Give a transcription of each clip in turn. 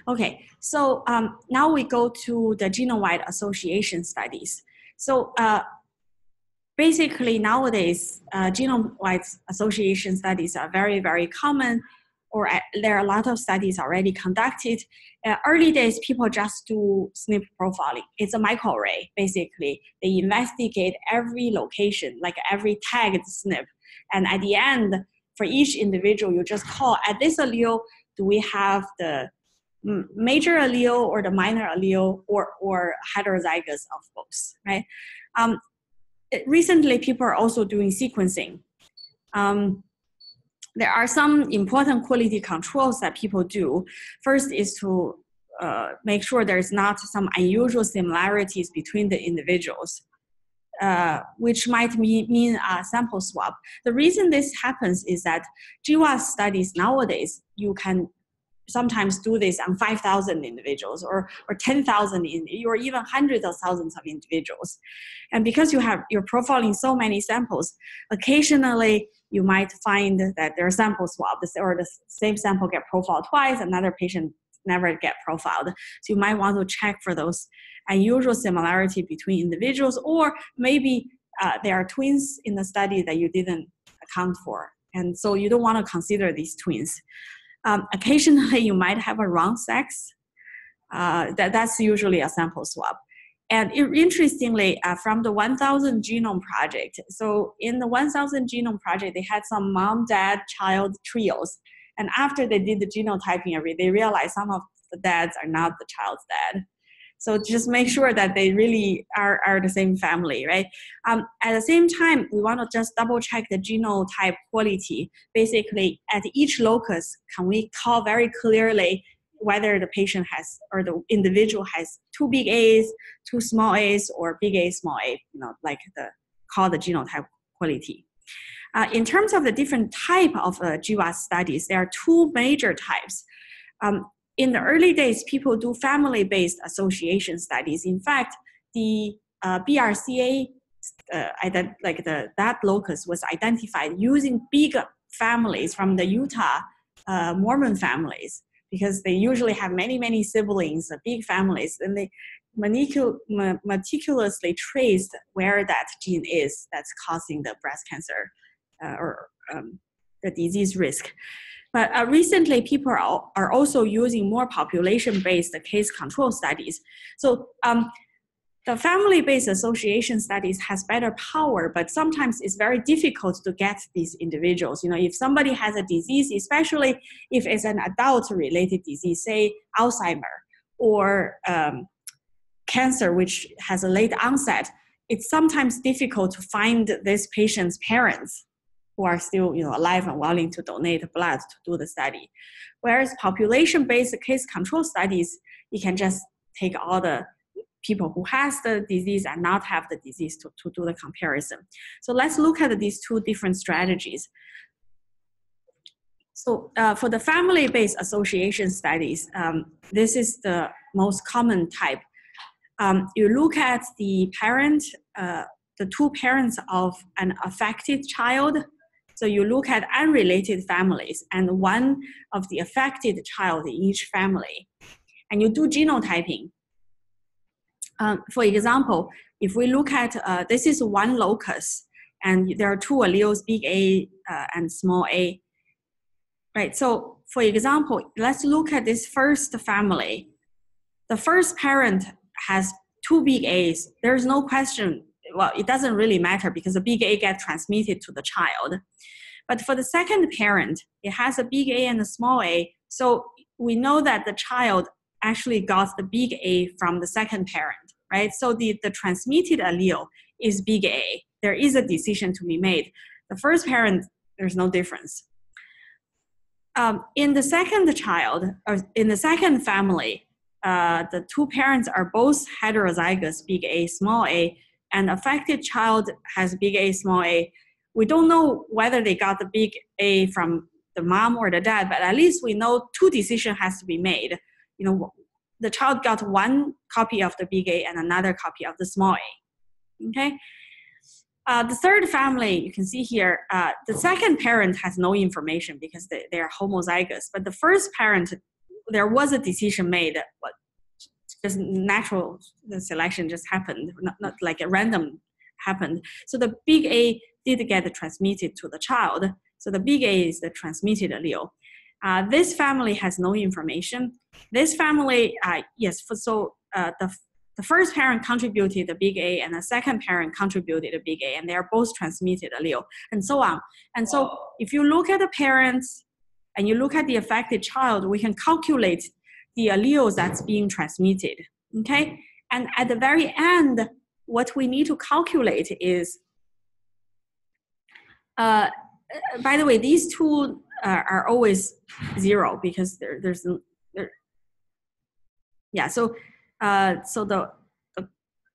Okay, so now we go to the genome-wide association studies. So basically nowadays, genome-wide association studies are very, very common, or there are a lot of studies already conducted. Early days, people just do SNP profiling. It's a microarray, basically. They investigate every location, like every tagged SNP. And at the end, for each individual, you just call, at this allele, do we have the major allele or the minor allele or heterozygous of both, right? Recently, people are also doing sequencing. There are some important quality controls that people do. First is to make sure there's not some unusual similarities between the individuals, which might mean a sample swap. The reason this happens is that GWAS studies nowadays, you can sometimes do this on 5,000 individuals or 10,000 or even hundreds of thousands of individuals. And because you're profiling so many samples, occasionally you might find that there are sample swaps or the same sample get profiled twice, another patient never get profiled. So you might want to check for those unusual similarity between individuals, or maybe there are twins in the study that you didn't account for. And so you don't want to consider these twins. Occasionally, you might have a wrong sex. That's usually a sample swap. And interestingly, from the 1000 Genome Project, so in the 1000 Genome Project, they had some mom, dad, child trios. And after they did the genotyping, they realized some of the dads are not the child's dad. So just make sure that they really are the same family, right? At the same time, we want to just double check the genotype quality. Basically, at each locus, can we call very clearly whether the patient has, or the individual has 2 big A's, 2 small A's, or big A, small a, like call the genotype quality. In terms of the different type of GWAS studies, there are 2 major types. In the early days, people do family-based association studies. In fact, the BRCA, that locus was identified using big families from the Utah Mormon families, because they usually have many, many siblings, big families, and they meticulously traced where that gene is that's causing the breast cancer or the disease risk. But recently, people are also using more population-based case control studies. So the family-based association studies has better power, but sometimes it's very difficult to get these individuals. If somebody has a disease, especially if it's an adult-related disease, say Alzheimer or cancer, which has a late onset, it's sometimes difficult to find this patient's parents who are still alive and willing to donate blood to do the study. Whereas population-based case control studies, you can just take all the people who has the disease and not have the disease to do the comparison. So let's look at these 2 different strategies. So for the family-based association studies, this is the most common type. You look at the parent, the 2 parents of an affected child. So you look at unrelated families and one of the affected child in each family, and you do genotyping. For example, if we look at, this is one locus, and there are 2 alleles, big A and small a, right? So for example, let's look at this first family. The first parent has 2 big A's. There's no question. Well, it doesn't really matter because the big A gets transmitted to the child. But for the second parent, it has a big A and a small a. So we know that the child actually got the big A from the second parent, right? So the transmitted allele is big A. There is a decision to be made. The first parent, there's no difference. In the second child, or in the second family, the 2 parents are both heterozygous, big A, small a, and affected child has big A, small a. We don't know whether they got the big A from the mom or the dad, but at least we know 2 decisions has to be made. The child got 1 copy of the big A and another copy of the small a, okay? The third family, you can see here, the second parent has no information because they are homozygous, but the first parent there was a decision made, but just natural selection just happened, not like a random happened. So the big A did get transmitted to the child. So the big A is the transmitted allele. This family has no information. This family, yes, the first parent contributed the big A and the second parent contributed the big A, and they are both transmitted allele, and so on. And so if you look at the parents and you look at the affected child, we can calculate the alleles that's being transmitted, okay? And at the very end, what we need to calculate is, by the way, these two are always 0 because yeah, so the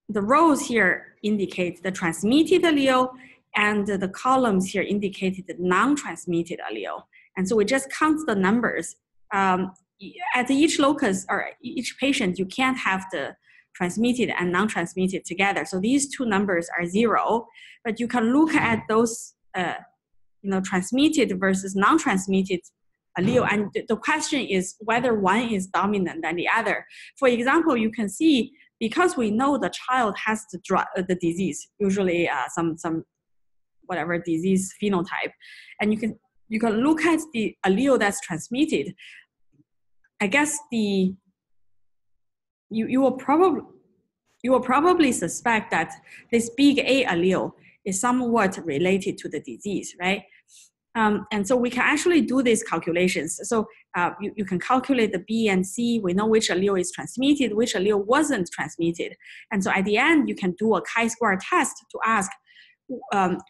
rows here indicate the transmitted allele, and the columns here indicate the non-transmitted allele. And so we just count the numbers. At each locus or each patient, you can't have the transmitted and non-transmitted together. So these two numbers are 0, but you can look at those transmitted versus non-transmitted allele. And the question is whether one is dominant than the other. For example, you can see, because we know the child has the disease, usually some whatever disease phenotype, and you can look at the allele that's transmitted. I guess you will probably suspect that this big A allele is somewhat related to the disease, right? And so we can actually do these calculations. So you can calculate the B and C. We know which allele is transmitted, which allele wasn't transmitted. And so at the end, you can do a chi-square test to ask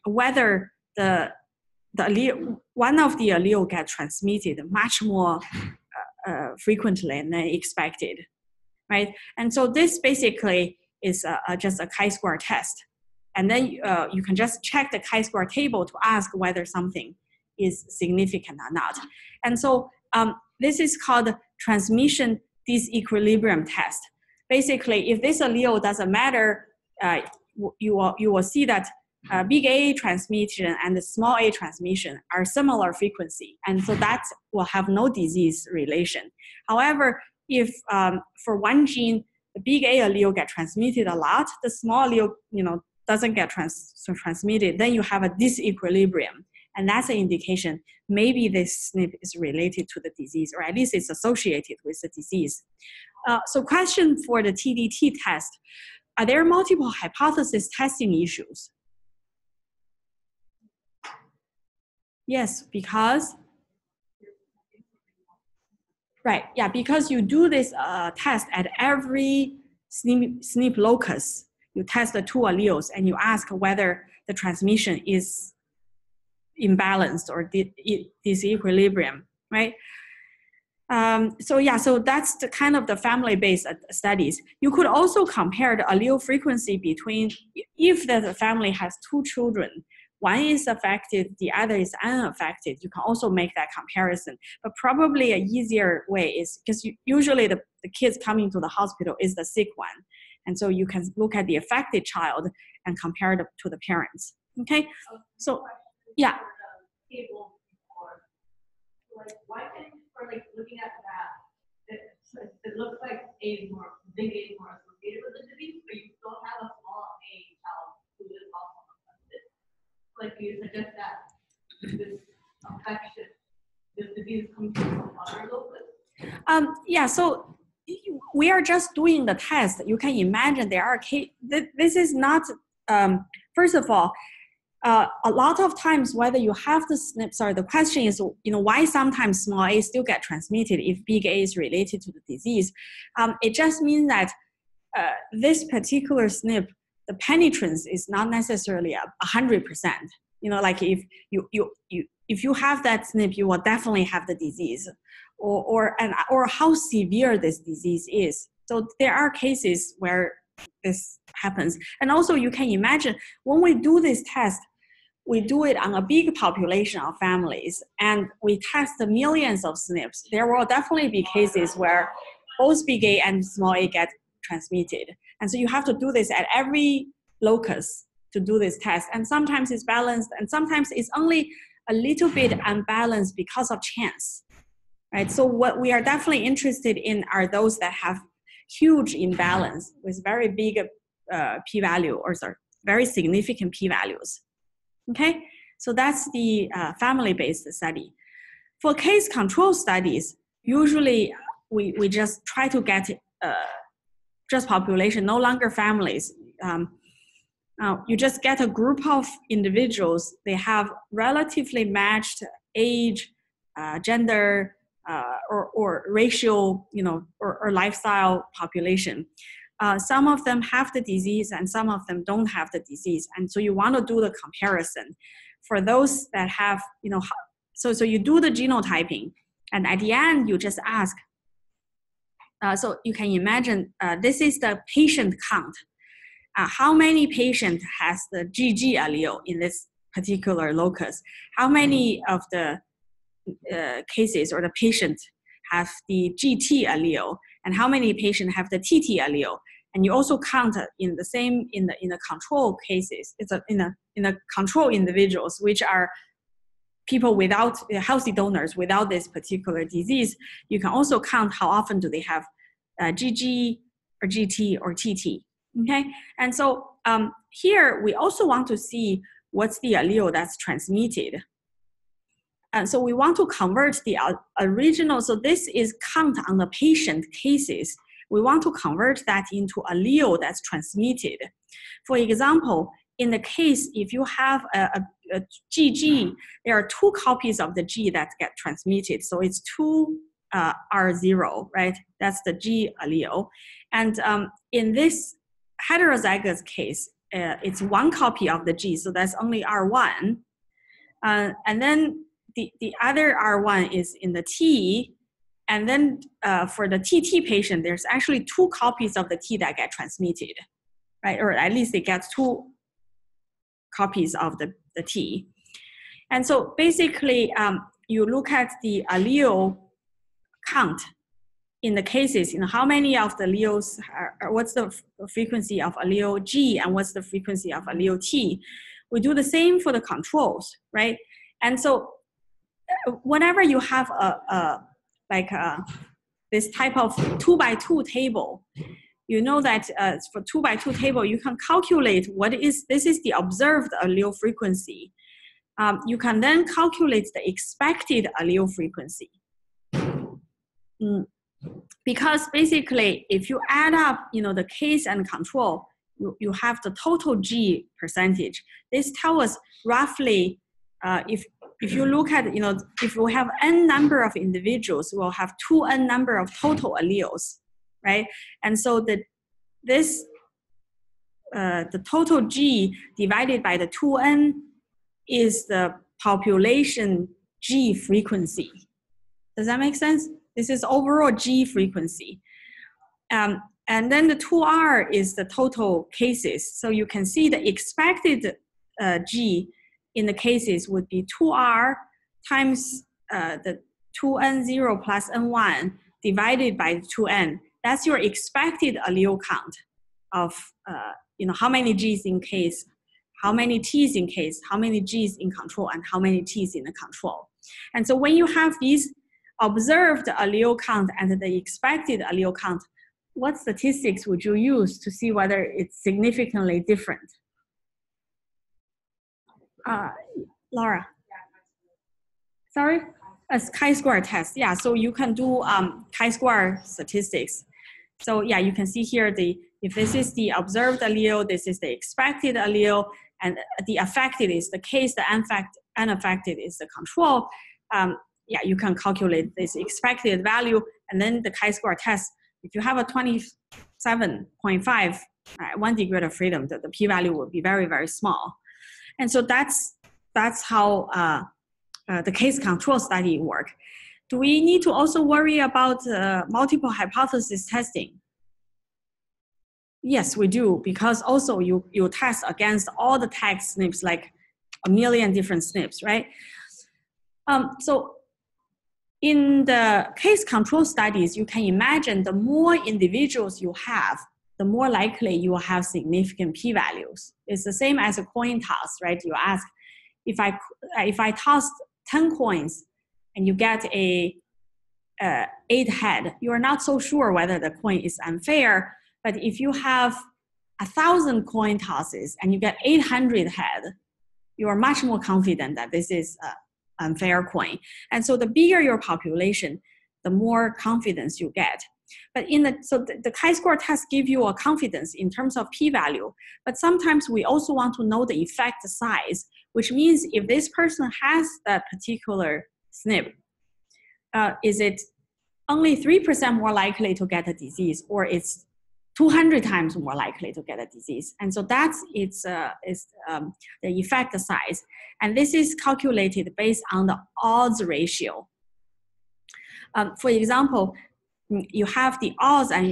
whether the allele, one of the allele gets transmitted much more frequently than expected, right? And so this basically is just a chi-square test. And then you can just check the chi-square table to ask whether something is significant or not. And so this is called transmission disequilibrium test. Basically, if this allele doesn't matter, you will see that big A transmission and the small a transmission are similar frequency. And so that will have no disease relation. However, if for one gene, the big A allele get transmitted a lot, the small allele doesn't get transmitted, then you have a disequilibrium. And that's an indication maybe this SNP is related to the disease, or at least it's associated with the disease. So question for the TDT test, are there multiple hypothesis testing issues? Yes, because? Right, yeah, because you do this test at every SNP locus. You test the two alleles and you ask whether the transmission is imbalanced or disequilibrium, right? So that's the kind of the family-based studies. You could also compare the allele frequency between, if the family has two children, one is affected, the other is unaffected, you can also make that comparison. But probably an easier way is, because usually the kids coming to the hospital is the sick one. And so you can look at the affected child and compare it to the parents, okay? So, yeah. Why can't for looking at that, it looks like big A is more associated with the disease, but you still have a small a child who is also affected. Like you suggest that this affection, this disease comes from other locus? Yeah, so we are just doing the test. You can imagine there are this is not, first of all, a lot of times whether you have the SNP, the question is, why sometimes small a still get transmitted if big A is related to the disease. It just means that this particular SNP, the penetrance is not necessarily 100%. Like if you have that SNP, you will definitely have the disease, or how severe this disease is. So there are cases where this happens. And also you can imagine when we do this test, we do it on a big population of families and we test the millions of SNPs. There will definitely be cases where both big A and small a get transmitted. And so you have to do this at every locus to do this test. And sometimes it's balanced and sometimes it's only a little bit unbalanced because of chance. right? So what we are definitely interested in are those that have huge imbalance with very big p-value, or sorry, very significant p-values. Okay, so that's the family-based study. For case control studies, usually we just try to get just population, no longer families. You just get a group of individuals. They have relatively matched age, gender, or racial, or lifestyle population. Some of them have the disease and some of them don't have the disease. And so you want to do the comparison. For those that have, so you do the genotyping, and at the end you just ask. So you can imagine this is the patient count. How many patient has the GG allele in this particular locus? How many of the cases or the patient have the GT allele, and how many patient have the TT allele? And you also count in the same in the control cases. It's in the control individuals, which are people without healthy donors without this particular disease. You can also count how often do they have GG or GT or TT. Okay, and so here we also want to see what's the allele that's transmitted. And so we want to convert the original, so this is count on the patient cases. We want to convert that into allele that's transmitted. For example, in the case, if you have a GG, there are 2 copies of the G that get transmitted. So it's 2 R0, right? That's the G allele. And in this heterozygous case, it's 1 copy of the G, so that's only R1. And then the other R1 is in the T, and then for the TT patient, there's actually 2 copies of the T that get transmitted, right? Or at least they get 2 copies of the T. And so basically, you look at the allele count in the cases, how many of the alleles are, what's the frequency of allele G and what's the frequency of allele T. We do the same for the controls, right? And so whenever you have this type of 2x2 table, you know that for 2x2 table, you can calculate this is the observed allele frequency. You can then calculate the expected allele frequency. Because basically, if you add up, the case and control, you have the total G percentage. This tells us roughly, if you look at, if we have n number of individuals, we'll have 2n number of total alleles, right? And so the total G divided by the 2n is the population G frequency. Does that make sense? This is overall G frequency. And then the 2R is the total cases. So you can see the expected G in the cases would be 2R times the 2N0 plus N1 divided by 2N. That's your expected allele count of how many G's in case, how many T's in case, how many G's in control, and how many T's in the control. And so when you have these observed allele count and the expected allele count, what statistics would you use to see whether it's significantly different? Laura? Sorry? A chi-square test. Yeah, so you can do chi-square statistics. So yeah, you can see here if this is the observed allele, this is the expected allele, and the affected is the case, the unaffected is the control. Yeah, you can calculate this expected value, and then the chi-square test. If you have a 27.5, 1 degree of freedom, the p-value will be very, very small. And so that's how the case control study work. Do we need to also worry about multiple hypothesis testing? Yes, we do, because also you test against all the tag SNPs, like a million different SNPs, right? So in the case control studies, you can imagine the more individuals you have, the more likely you will have significant p-values. It's the same as a coin toss, right? You ask, if I tossed 10 coins and you get a 8 head, you are not so sure whether the coin is unfair. But if you have 1,000 coin tosses and you get 800 head, you are much more confident that this is an unfair coin. And so the bigger your population, the more confidence you get. But the chi-square test give you a confidence in terms of p-value, but sometimes we also want to know the effect size, which means if this person has that particular SNP, is it only 3% more likely to get a disease, or it's 200 times more likely to get a disease? And so that's the effect size. And this is calculated based on the odds ratio. For example, you have the odds at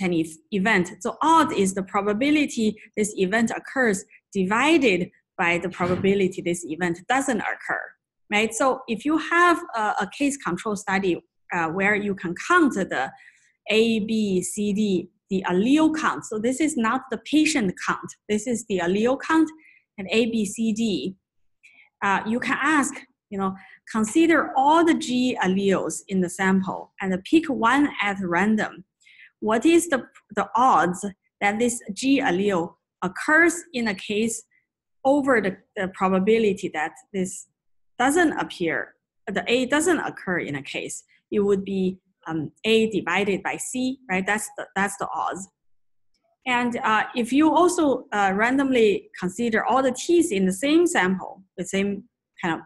an event. So odd is the probability this event occurs divided by the probability this event doesn't occur, right? So if you have a case control study where you can count the A, B, C, D, the allele count. So this is not the patient count. This is the allele count and A, B, C, D. You can ask, consider all the G alleles in the sample and pick one at random. What is the odds that this G allele occurs in a case over the probability that this doesn't appear, the A doesn't occur in a case? It would be A divided by C, right? That's the odds. And if you also randomly consider all the T's in the same sample, the same kind of,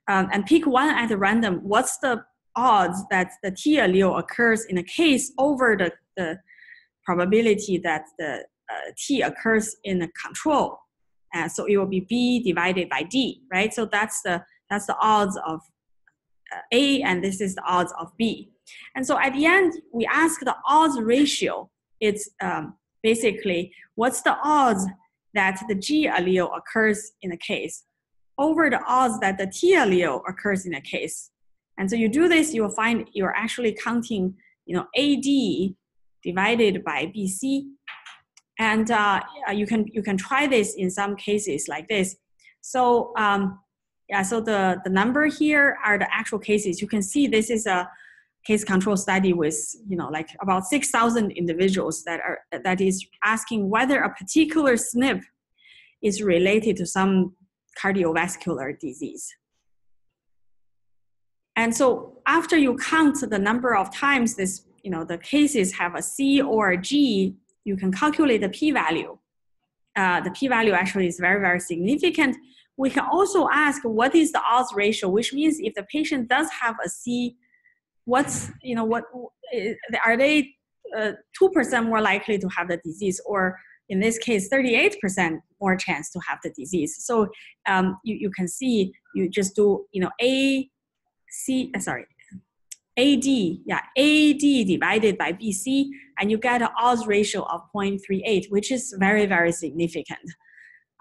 and pick one at random, what's the odds that the T allele occurs in a case over the probability that the T occurs in a control? So it will be B divided by D, right? So that's the odds of A, and this is the odds of B. And so at the end, we ask the odds ratio. It's basically what's the odds that the G allele occurs in a case over the odds that the T allele occurs in a case. And so you do this, you will find you're actually counting, AD divided by BC. And you can try this in some cases like this. So so the number here are the actual cases. You can see this is a case control study with like about 6,000 individuals that is asking whether a particular SNP is related to some cardiovascular disease. And so after you count the number of times this, the cases have a C or a G, you can calculate the p-value. The p-value actually is very, very significant. We can also ask what is the odds ratio, which means if the patient does have a C, are they 2% more likely to have the disease, or in this case, 38% more chance to have the disease. So you can see, you just do, AD divided by BC, and you get an odds ratio of 0.38, which is very, very significant.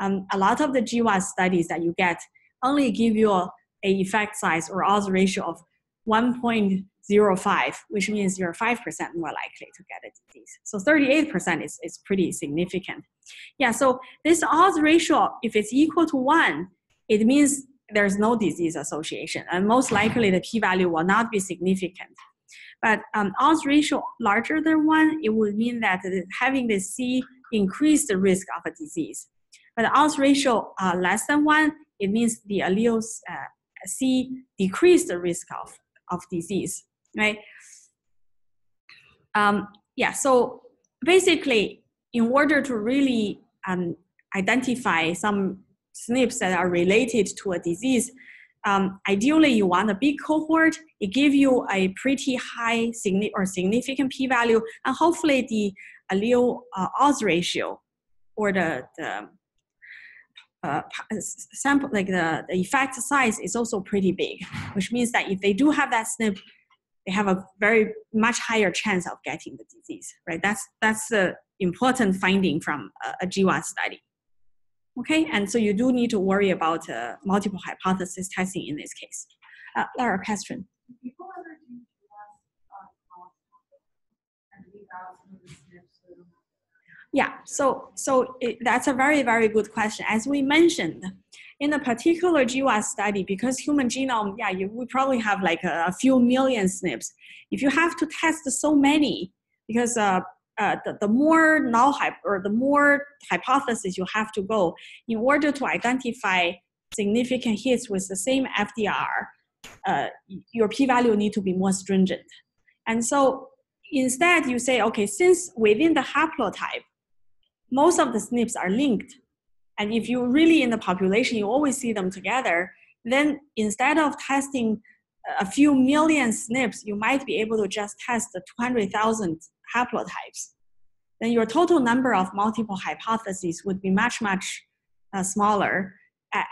A lot of the GWAS studies that you get only give you a effect size or odds ratio of 1.05, which means you're 5% more likely to get a disease. So 38% is pretty significant. So this odds ratio, if it's equal to 1, it means there's no disease association, and most likely the p-value will not be significant. But odds ratio larger than 1, it would mean that having the C increase the risk of a disease. But the odds ratio less than 1, it means the alleles C decrease the risk of disease, right? So basically, in order to really identify some SNPs that are related to a disease, ideally you want a big cohort. It gives you a pretty high significant p-value, and hopefully the allele odds ratio or the sample, like the effect size is also pretty big, which means that if they do have that SNP, they have a very much higher chance of getting the disease, right? That's the important finding from a GWAS study. Okay, and so you do need to worry about multiple hypothesis testing in this case. Laura, question. People ever do GWAS and leave out some of the SNPs Yeah, that's a very, very good question. As we mentioned, in a particular GWAS study, because human genome, yeah, we probably have like a few million SNPs. If you have to test so many, because the more null or the more hypothesis you have to go in order to identify significant hits with the same FDR, your p-value need to be more stringent. And so instead you say, okay, since within the haplotype, most of the SNPs are linked, and if you really in the population, you always see them together, then instead of testing a few million SNPs, you might be able to just test the 200,000 haplotypes. Then your total number of multiple hypotheses would be much, much smaller.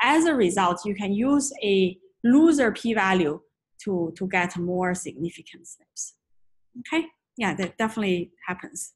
As a result, you can use a loser p-value to get more significant SNPs. Okay, yeah, that definitely happens.